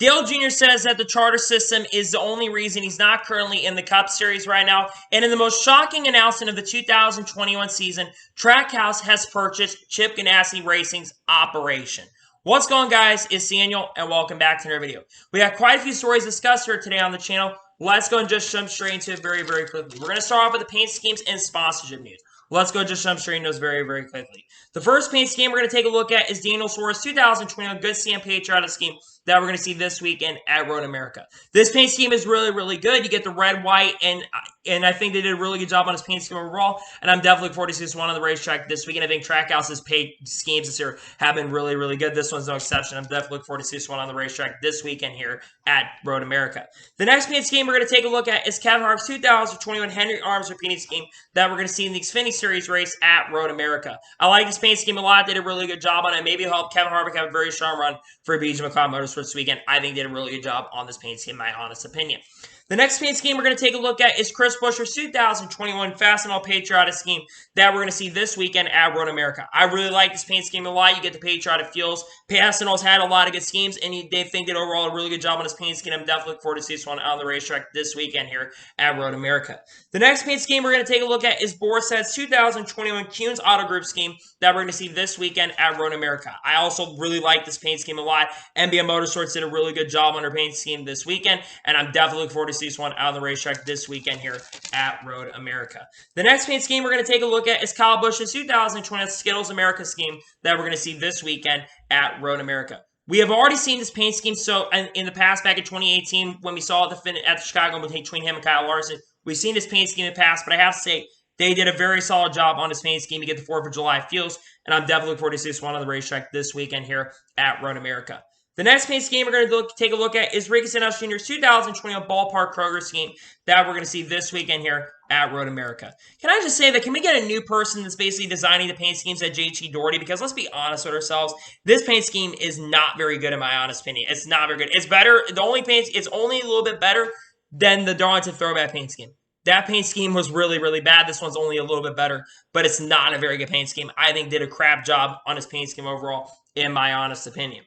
Dale Jr. says that the charter system is the only reason he's not currently in the Cup Series right now. And in the most shocking announcement of the 2021 season, Trackhouse has purchased Chip Ganassi Racing's operation. What's going on, guys? It's Daniel, and welcome back to another video. We got quite a few stories discussed here today on the channel. Let's go and just jump straight into it very, very quickly. We're going to start off with the paint schemes and sponsorship news. Let's go just jump straight into those very, very quickly. The first paint scheme we're going to take a look at is Daniel Suarez's 2021 Good Sam Patriotic scheme that we're going to see this weekend at Road America. This paint scheme is really, really good. You get the red, white, and I think they did a really good job on his paint scheme overall, and I'm definitely looking forward to seeing this one on the racetrack this weekend. I think Trackhouse's paint schemes this year have been really, really good. This one's no exception. I'm definitely looking forward to seeing this one on the racetrack this weekend here at Road America. The next paint scheme we're going to take a look at is Kevin Harvick's 2021 Henry Arms repeating scheme that we're going to see in the Xfinity Series race at Road America. I like this paint scheme a lot. They did a really good job on it. Maybe it'll help Kevin Harvick have a very strong run for BJ McLeod Motorsports this weekend. I think they did a really good job on this paint scheme, in my honest opinion. The next paint scheme we're going to take a look at is Chris Buescher's 2021 Fast and All Patriotic scheme that we're going to see this weekend at Road America. I really like this paint scheme a lot. You get the patriotic feels. Fast and All's had a lot of good schemes, and they think did overall a really good job on this paint scheme. I'm definitely looking forward to see this one on the racetrack this weekend here at Road America. The next paint scheme we're going to take a look at is Boris Said's 2021 Kuhn's Auto Group scheme that we're going to see this weekend at Road America. I also really like this paint scheme a lot. NBM Motorsports did a really good job on their paint scheme this weekend, and I'm definitely looking forward to see this one out on the racetrack this weekend here at Road America. The next paint scheme we're going to take a look at is Kyle Busch's 2020 Skittles America scheme that we're going to see this weekend at Road America. We have already seen this paint scheme in the past, back in 2018, when we saw at the Chicago between him and Kyle Larson. We've seen this paint scheme in the past, but I have to say, they did a very solid job on this paint scheme to get the 4th of July feels, and I'm definitely looking forward to see this one on the racetrack this weekend here at Road America. The next paint scheme we're going to take a look at is Ricky Stenhouse Jr.'s 2021 Ballpark Kroger scheme that we're going to see this weekend here at Road America. Can I just say that, can we get a new person that's basically designing the paint schemes at JT Doherty? Because let's be honest with ourselves, this paint scheme is not very good in my honest opinion. It's not very good. It's better, it's only a little bit better than the Darlington Throwback paint scheme. That paint scheme was really, really bad. This one's only a little bit better, but it's not a very good paint scheme. I think did a crap job on his paint scheme overall, in my honest opinion.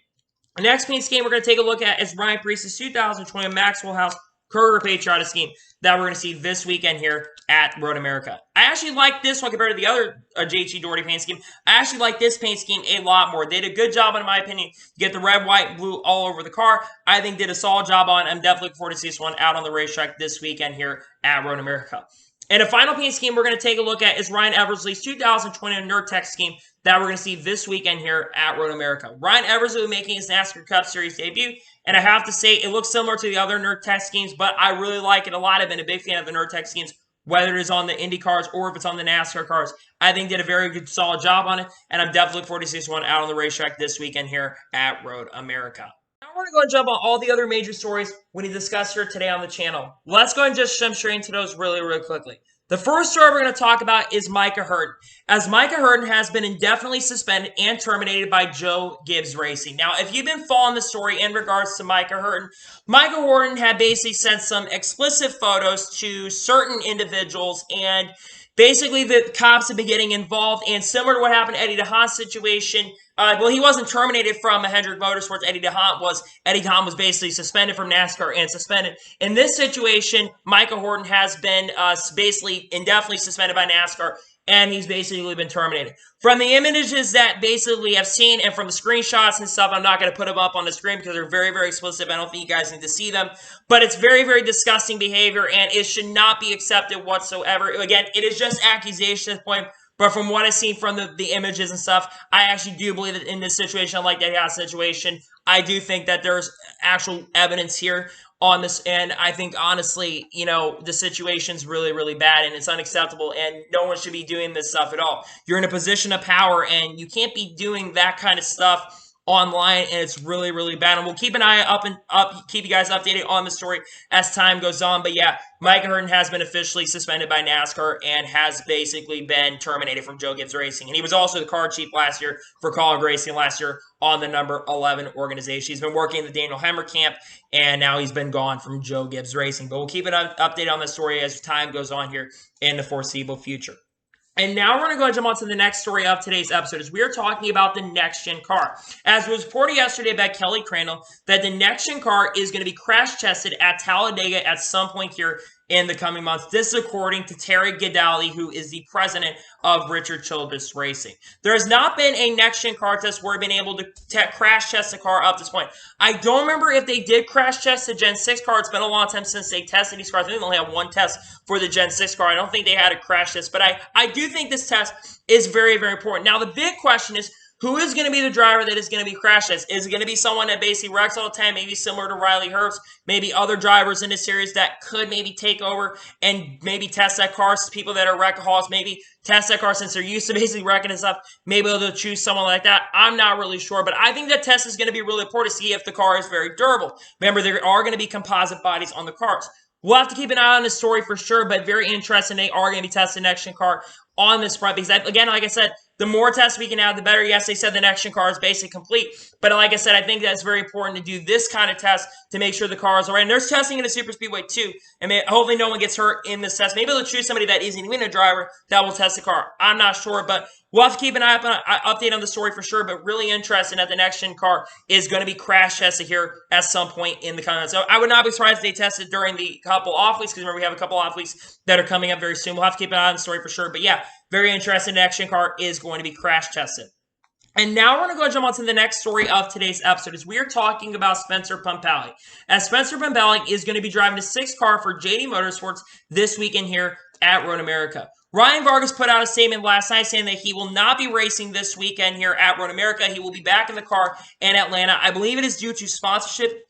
The next paint scheme we're going to take a look at is Ryan Preece's 2020 Maxwell House Kroger Patriotic scheme that we're going to see this weekend here at Road America. I actually like this one compared to the other JT Doherty paint scheme. I actually like this paint scheme a lot more. They did a good job, in my opinion. You get the red, white, and blue all over the car. I think did a solid job on it. I'm definitely looking forward to see this one out on the racetrack this weekend here at Road America. And the final paint scheme we're going to take a look at is Ryan Eversley's 2020 NerdTech scheme that we're going to see this weekend here at Road America. Ryan Eversley making his NASCAR Cup Series debut, and I have to say it looks similar to the other NerdTech schemes, but I really like it a lot. I've been a big fan of the NerdTech schemes, whether it is on the Indy cars or if it's on the NASCAR cars. I think did a very good, solid job on it, and I'm definitely looking forward to see this one out on the racetrack this weekend here at Road America. Now we're going to go and jump on all the other major stories we need to discuss here today on the channel. Let's go and just jump straight into those really, really quickly. The first story we're going to talk about is Micah Hurton, as Micah Hurton has been indefinitely suspended and terminated by Joe Gibbs Racing. Now, if you've been following the story in regards to Micah Hurton had basically sent some explicit photos to certain individuals, and basically the cops have been getting involved, and similar to what happened to Eddie DeHaan's situation, well, he wasn't terminated from Hendrick Motorsports. Eddie DeHaan was basically suspended from NASCAR and suspended. In this situation, Micah Hurton has been basically indefinitely suspended by NASCAR, and he's basically been terminated. From the images that basically I've seen and from the screenshots and stuff, I'm not going to put them up on the screen because they're very, very explicit. I don't think you guys need to see them. But it's very, very disgusting behavior, and it should not be accepted whatsoever. Again, it is just accusation at this point. But from what I've seen from the images and stuff, I actually do believe that in this situation, like that situation, I do think that there's actual evidence here on this. And I think, honestly, you know, the situation's really, really bad, and it's unacceptable, and no one should be doing this stuff at all. You're in a position of power, and you can't be doing that kind of stuff online, and it's really, really bad. And we'll keep an eye keep you guys updated on the story as time goes on. But yeah, Micah Hurton has been officially suspended by NASCAR and has basically been terminated from Joe Gibbs Racing. And he was also the car chief last year for College Racing last year on the number 11 organization. He's been working in the Daniel Hemmer camp, and now he's been gone from Joe Gibbs Racing. But we'll keep an update on the story as time goes on here in the foreseeable future. And now we're going to go ahead and jump on to the next story of today's episode as we are talking about the next-gen car. As was reported yesterday by Kelly Crandall that the next-gen car is going to be crash-tested at Talladega at some point here in the coming months. This is according to Terry Gadali, who is the president of Richard Childress Racing. There has not been a next-gen car test where we've been able to crash test the car up to this point. I don't remember if they did crash test the Gen 6 car. It's been a long time since they tested these cars. I think they only have one test for the Gen 6 car. I don't think they had a crash test, but I do think this test is very, very important. Now, the big question is, who is going to be the driver that is going to be crash test? Is it going to be someone that basically wrecks all the time, maybe similar to Riley Herbst, maybe other drivers in this series that could maybe take over and maybe test that car, people that are wreckaholics, maybe test that car since they're used to basically wrecking and stuff, maybe they'll choose someone like that. I'm not really sure, but I think that test is going to be really important to see if the car is very durable. Remember, there are going to be composite bodies on the cars. We'll have to keep an eye on this story for sure, but very interesting. They are going to be testing the next-gen car on this front because, again, like I said, the more tests we can have, the better. Yes, they said the next-gen car is basically complete, but like I said, I think that's very important to do this kind of test to make sure the car is all right. And there's testing in a super speedway too, and hopefully no one gets hurt in this test. Maybe they'll choose somebody that isn't even a driver that will test the car. I'm not sure, but we'll have to keep an eye on update on the story for sure, but really interesting that the next-gen car is going to be crash tested here at some point in the coming months. So I would not be surprised if they tested during the couple off weeks, because remember, we have a couple off weeks that are coming up very soon. We'll have to keep an eye on the story for sure, but yeah, very interesting. The next-gen car is going to be crash tested. And now we're going to go jump on to the next story of today's episode as we are talking about Spencer Pumpelly. As Spencer Pumpelly is going to be driving the 6th car for JD Motorsports this weekend here at Road America. Ryan Vargas put out a statement last night saying that he will not be racing this weekend here at Road America. He will be back in the car in Atlanta. I believe it is due to sponsorship.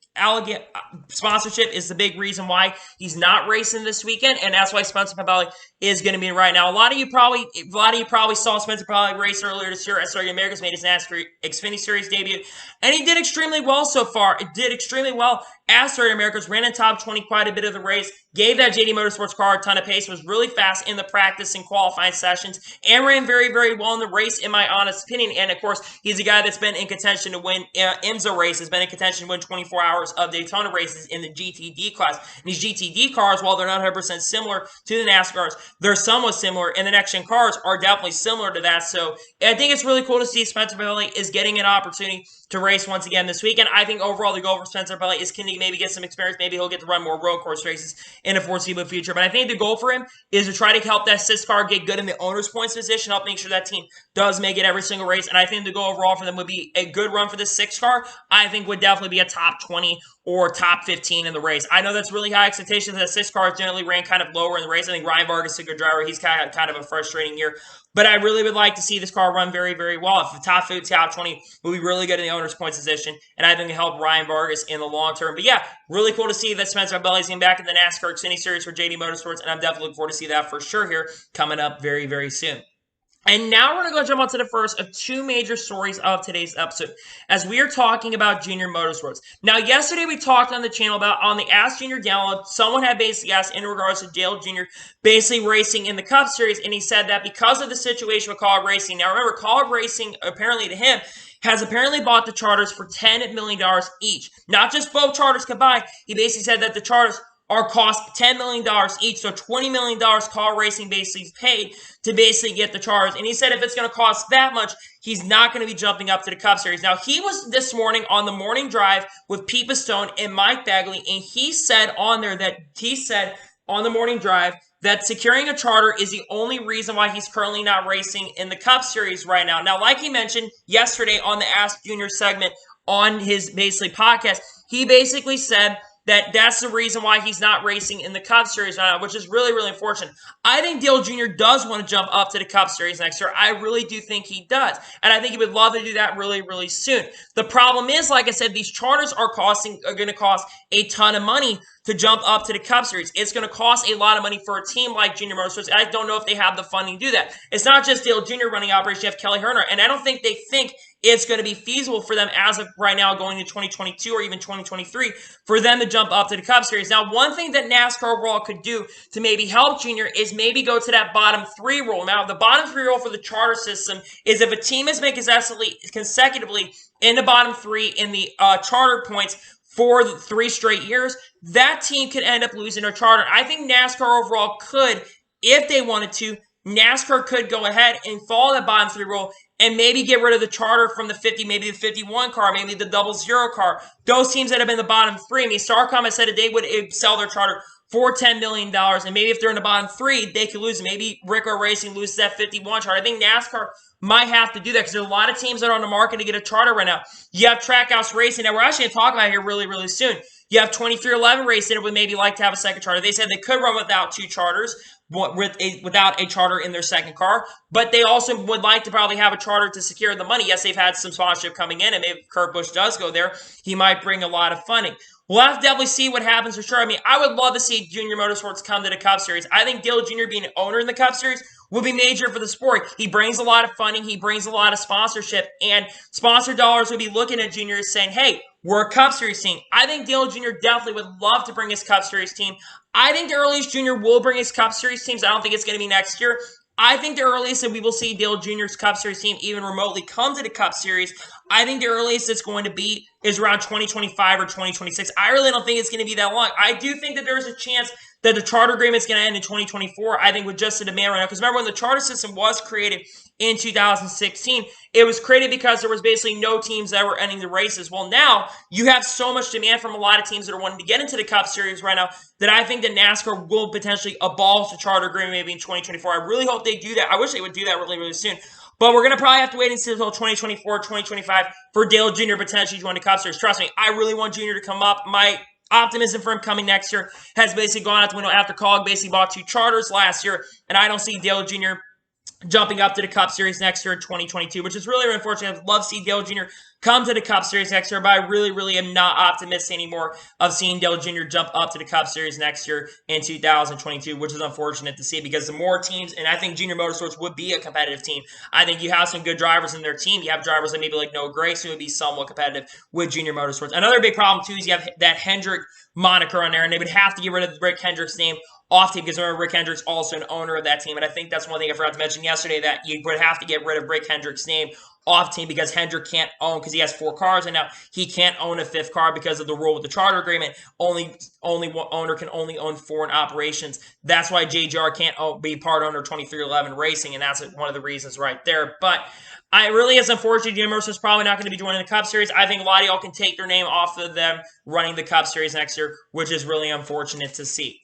Sponsorship is the big reason why he's not racing this weekend, and that's why Spencer Pumpelly is going to be right now. A lot of you probably saw Spencer Pumpelly race earlier this year at Circuit Americas, made his NASCAR Xfinity Series debut, and he did extremely well so far. It did extremely well at Circuit Americas, ran in top 20 quite a bit of the race, gave that JD Motorsports car a ton of pace, was really fast in the practice and qualifying sessions, and ran very, very well in the race, in my honest opinion. And, of course, he's a guy that's been in contention to win IMSA races, been in contention to win 24 hours of Daytona races in the GTD class. And these GTD cars, while they're not 100% similar to the NASCARs, they're somewhat similar, and the next-gen cars are definitely similar to that. So I think it's really cool to see Spencer Pumpelly is getting an opportunity to race once again this weekend. I think overall the goal for Spencer Pumpelly is can he maybe get some experience. Maybe he'll get to run more road course races in the foreseeable future. But I think the goal for him is to try to help that 6th car get good in the owner's points position, help make sure that team does make it every single race. And I think the goal overall for them would be a good run for the 6th car. I think would definitely be a top 20 or top 15 in the race. I know that's really high expectations. The 6 cars generally ran kind of lower in the race. I think Ryan Vargas is a good driver. He's kind of a frustrating year. But I really would like to see this car run very, very well. If the top 15, top 20 will be really good in the owner's points position, and I think it'll help Ryan Vargas in the long term. But yeah, really cool to see that Spencer Pumpelly is getting back in the NASCAR Xfinity Series for JD Motorsports, and I'm definitely looking forward to see that for sure here coming up very, very soon. And now we're going to go jump onto the first of 2 major stories of today's episode, as we are talking about Junior Motorsports. Now, yesterday we talked on the channel about, on the Ask Junior download, someone had basically asked in regards to Dale Jr. basically racing in the Cup Series, and he said that because of the situation with College Racing, now remember, College Racing, apparently to him, has apparently bought the charters for $10 million each. Not just both charters combined. He basically said that the charters are cost $10 million each, so $20 million Car Racing basically paid to basically get the charters. And he said if it's going to cost that much, he's not going to be jumping up to the Cup Series. Now, he was this morning on the morning drive with Pete Pistone and Mike Bagley, and he said on the morning drive that securing a charter is the only reason why he's currently not racing in the Cup Series right now. Now, like he mentioned yesterday on the Ask Junior segment on his basically podcast, he basically said that's the reason why he's not racing in the Cup Series right now, which is really, really unfortunate. I think Dale Jr. does want to jump up to the Cup Series next year. I really do think he does. And I think he would love to do that really, really soon. The problem is, like I said, these charters are going to cost a ton of money to jump up to the Cup Series. It's going to cost a lot of money for a team like Junior Motorsports. I don't know if they have the funding to do that. It's not just Dale Jr. running operation. You have Kelly Herner. And I don't think they think it's going to be feasible for them as of right now going to 2022 or even 2023 for them to jump up to the Cup Series. Now, one thing that NASCAR overall could do to maybe help Junior is maybe go to that bottom 3 rule. Now, the bottom 3 rule for the charter system is if a team is making consecutively in the bottom 3 in the charter points for the 3 straight years, that team could end up losing their charter. I think NASCAR overall could, if they wanted to, NASCAR could go ahead and follow that bottom three rule and maybe get rid of the charter from the 50, maybe the 51 car, maybe the 00 car. Those teams that have been the bottom three. I mean, Starcom has said that they would sell their charter for $10 million, and maybe if they're in the bottom three, they could lose. Maybe Rico Racing loses that 51 charter. I think NASCAR might have to do that because there are a lot of teams that are on the market to get a charter right now. You have Trackhouse Racing that we're actually going to talk about here really, really soon. You have 2311 Racing that would maybe like to have a second charter. They said they could run without two charters, without a charter in their second car, but they also would like to probably have a charter to secure the money. Yes, they've had some sponsorship coming in, and maybe Kurt Busch does go there. He might bring a lot of funding. We'll have to definitely see what happens for sure. I mean, I would love to see Junior Motorsports come to the Cup Series. I think Dale Jr. being an owner in the Cup Series will be major for the sport. He brings a lot of funding. He brings a lot of sponsorship. And sponsor dollars will be looking at Junior saying, hey, we're a Cup Series team. I think Dale Jr. definitely would love to bring his Cup Series team. I think the earliest Junior will bring his Cup Series teams. I don't think it's going to be next year. I think the earliest that we will see Dale Jr.'s Cup Series team even remotely come to the Cup Series, I think the earliest it's going to be is around 2025 or 2026. I really don't think it's going to be that long. I do think that there's a chance that the charter agreement is going to end in 2024, I think, with just the demand right now. Because remember, when the charter system was created in 2016, it was created because there was basically no teams that were ending the races. Well, now you have so much demand from a lot of teams that are wanting to get into the Cup Series right now that I think that NASCAR will potentially abolish the charter agreement maybe in 2024. I really hope they do that. I wish they would do that really, really soon. But we're going to probably have to wait until 2024, 2025 for Dale Jr. potentially to join the Cup Series. Trust me, I really want Jr. to come up. My optimism for him coming next year has basically gone out the window after Cog basically bought two charters last year, and I don't see Dale Jr. jumping up to the Cup Series next year in 2022, which is really, really unfortunate. I'd love to see Dale Jr. come to the Cup Series next year, but I really, really am not optimistic anymore of seeing Dale Jr. jump up to the Cup Series next year in 2022, which is unfortunate to see because the more teams, and I think Junior Motorsports would be a competitive team. I think you have some good drivers in their team. You have drivers like maybe like Noah Grace who would be somewhat competitive with Junior Motorsports. Another big problem, too, is you have that Hendrick moniker on there, and they would have to get rid of Rick Hendrick's name off team because remember, Rick Hendrick's also an owner of that team, and I think that's one thing I forgot to mention yesterday, that you would have to get rid of Rick Hendrick's name off team because Hendrick can't own, because he has 4 cars, and now he can't own a 5th car because of the rule with the charter agreement. Only one owner can only own foreign operations. That's why JGR can't be part owner of 2311 Racing, and that's one of the reasons right there. But I really is unfortunate. Junior Motorsports is probably not going to be joining the Cup Series. I think a lot of y'all can take their name off of them running the Cup Series next year, which is really unfortunate to see.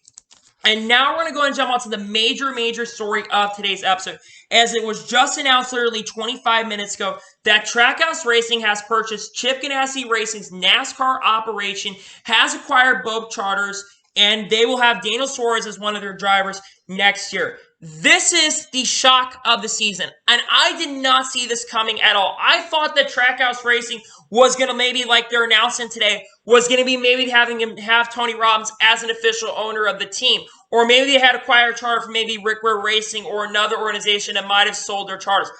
And now we're going to go and jump on to the major story of today's episode, as it was just announced literally 25 minutes ago that Trackhouse Racing has purchased Chip Ganassi Racing's NASCAR operation, has acquired both charters, and they will have Daniel Suarez as one of their drivers next year. This is the shock of the season, and I did not see this coming at all. I thought that Trackhouse Racing was going to maybe, like they're announcing today, was going to be maybe having him have Tony Robbins as an official owner of the team. Or maybe they had acquired a charter from maybe Rick Ware Racing or another organization that might have sold their charters.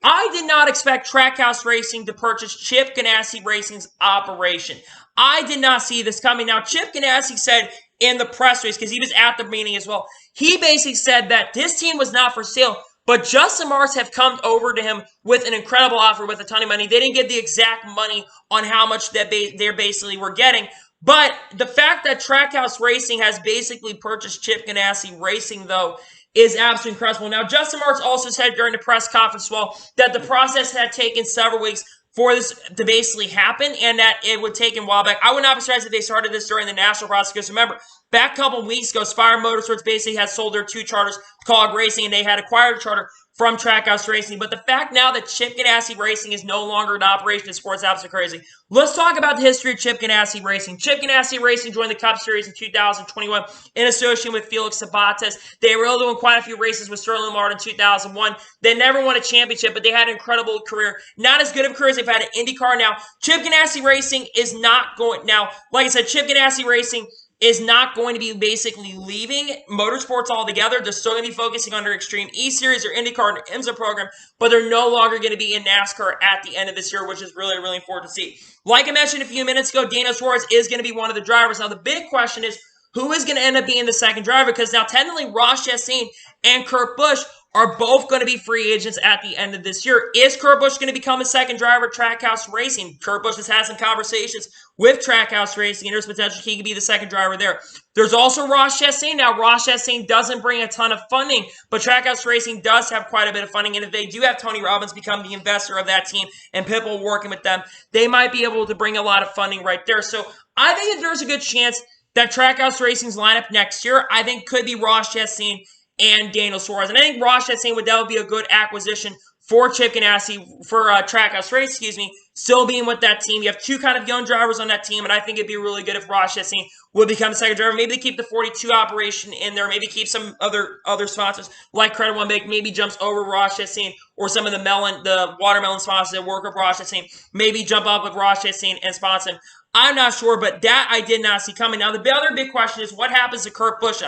I did not expect Trackhouse Racing to purchase Chip Ganassi Racing's operation. I did not see this coming. Now, Chip Ganassi said in the press release, because he was at the meeting as well, he basically said that this team was not for sale, but Justin Marks have come over to him with an incredible offer with a ton of money. They didn't get the exact money on how much that they basically were getting. But the fact that Trackhouse Racing has basically purchased Chip Ganassi Racing, though, is absolutely incredible. Now, Justin Marks also said during the press conference as well that the process had taken several weeks for this to basically happen, and that it would take him a while back. I would not be surprised if they started this during the national process, because remember, back a couple weeks ago, Spire Motorsports basically had sold their 2 charters, Cog Racing, and they had acquired a charter from Trackhouse Racing. But the fact now that Chip Ganassi Racing is no longer in operation is sports absolutely crazy. Let's talk about the history of Chip Ganassi Racing. Chip Ganassi Racing joined the Cup Series in 2021 in association with Felix Sabates. They were able to win quite a few races with Sterling Martin in 2001. They never won a championship, but they had an incredible career. Not as good of a career as they've had at IndyCar now. Chip Ganassi Racing is not going... Now, like I said, Chip Ganassi Racing is not going to be basically leaving motorsports altogether. They're still going to be focusing on their Extreme E-Series or IndyCar and IMSA program, but they're no longer going to be in NASCAR at the end of this year, which is really, really important to see. Like I mentioned a few minutes ago, Daniel Suarez is going to be one of the drivers. Now, the big question is, who is going to end up being the second driver, because now technically Ross Chastain and Kurt Busch are both going to be free agents at the end of this year. Is Kurt Busch going to become a second driver at Trackhouse Racing? Kurt Busch has had some conversations with Trackhouse Racing, and there's potential he could be the second driver there. There's also Ross Chastain. Now, Ross Chastain doesn't bring a ton of funding, but Trackhouse Racing does have quite a bit of funding, and if they do have Tony Robbins become the investor of that team and Pitbull working with them, they might be able to bring a lot of funding right there. So I think that there's a good chance that Trackhouse Racing's lineup next year, I think, could be Ross Chastain and Daniel Suarez. And I think Ross Chastain would definitely be a good acquisition for Chip Ganassi, for Trackhouse Racing, still being with that team. You have two kind of young drivers on that team, and I think it'd be really good if Ross Chastain would become a second driver. Maybe they keep the 42 operation in there. Maybe keep some other sponsors like Credit One Bank. Maybe jumps over Ross Chastain, or some of the watermelon sponsors that work with Ross Chastain. Maybe jump up with Ross Chastain and sponsor him. I'm not sure, but that I did not see coming. Now, the other big question is what happens to Kurt Busch?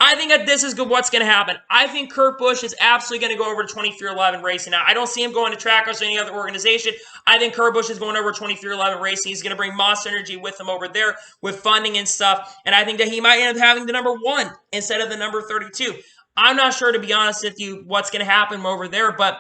I think that this is what's going to happen. I think Kurt Busch is absolutely going to go over to 2311 Racing. Now, I don't see him going to Trackhouse or any other organization. I think Kurt Busch is going over to 2311 Racing. He's going to bring Monster Energy with him over there with funding and stuff. And I think that he might end up having the number 1 instead of the number 32. I'm not sure, to be honest with you, what's going to happen over there. But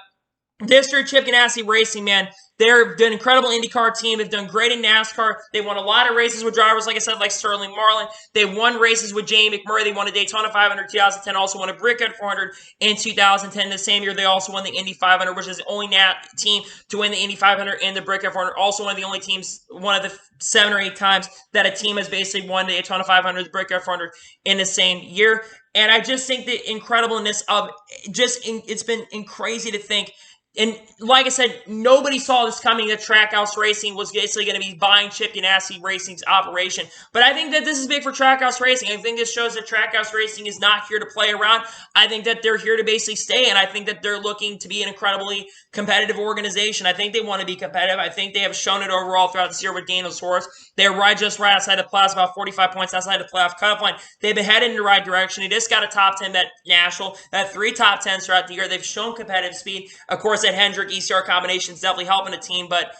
this year, Chip Ganassi Racing, man, they're an incredible IndyCar team. They've done great in NASCAR. They won a lot of races with drivers, like I said, like Sterling Marlin. They won races with Jamie McMurray. They won a Daytona 500 in 2010, also won a Brickyard 400 in 2010. The same year, they also won the Indy 500, which is the only team to win the Indy 500 and the Brickyard 400. Also one of the only teams, one of the 7 or 8 times that a team has basically won the Daytona 500, the Brickyard 400 in the same year. And I just think the incredibleness of it's been crazy to think. And like I said, nobody saw this coming, that Trackhouse Racing was basically going to be buying Chip Ganassi Racing's operation. But I think that this is big for Trackhouse Racing. I think this shows that Trackhouse Racing is not here to play around. I think that they're here to basically stay, and I think that they're looking to be an incredibly competitive organization. I think they want to be competitive. I think they have shown it overall throughout this year with Daniel Suarez. They're just right outside the playoffs, about 45 points outside the playoff cutoff line. They've been headed in the right direction. They just got a top 10 at National, that 3 top 10s throughout the year. They've shown competitive speed. Of course, that Hendrick ECR combination is definitely helping the team, but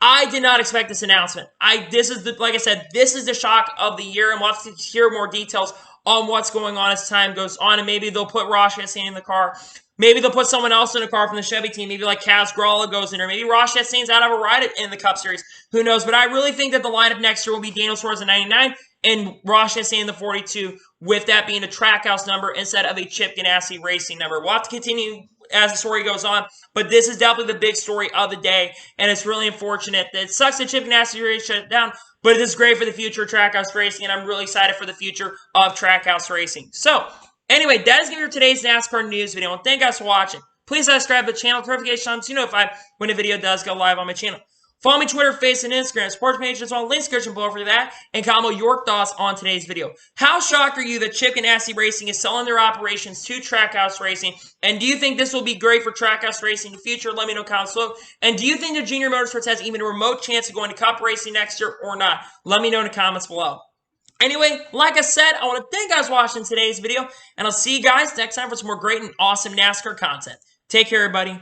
I did not expect this announcement. Like I said, this is the shock of the year, and we'll have to hear more details on what's going on as time goes on, and maybe they'll put Ross Chastain in the car. Maybe they'll put someone else in the car from the Chevy team. Maybe like Kaz Gralla goes in there. Maybe Ross Chastain's out of a ride in the Cup Series. Who knows? But I really think that the lineup next year will be Daniel Suarez in 99 and Ross Chastain in the 42, with that being a Trackhouse number instead of a Chip Ganassi Racing number. We'll have to continue as the story goes on, but this is definitely the big story of the day, and it's really unfortunate that it sucks that Chip Ganassi Racing shut it down, but it is great for the future of Trackhouse Racing, and I'm really excited for the future of Trackhouse Racing. So, anyway, that is going to be today's NASCAR news video, and thank you guys for watching. Please subscribe to the channel, notification on so you know when a video does go live on my channel. Follow me Twitter, Facebook, and Instagram. Sports page is on links description below for that. And comment your thoughts on today's video. How shocked are you that Chip Ganassi Racing is selling their operations to Trackhouse Racing? And do you think this will be great for Trackhouse Racing in the future? Let me know in the comments below. And do you think that Junior Motorsports has even a remote chance of going to Cup Racing next year or not? Let me know in the comments below. Anyway, like I said, I want to thank you guys for watching today's video. And I'll see you guys next time for some more great and awesome NASCAR content. Take care, everybody.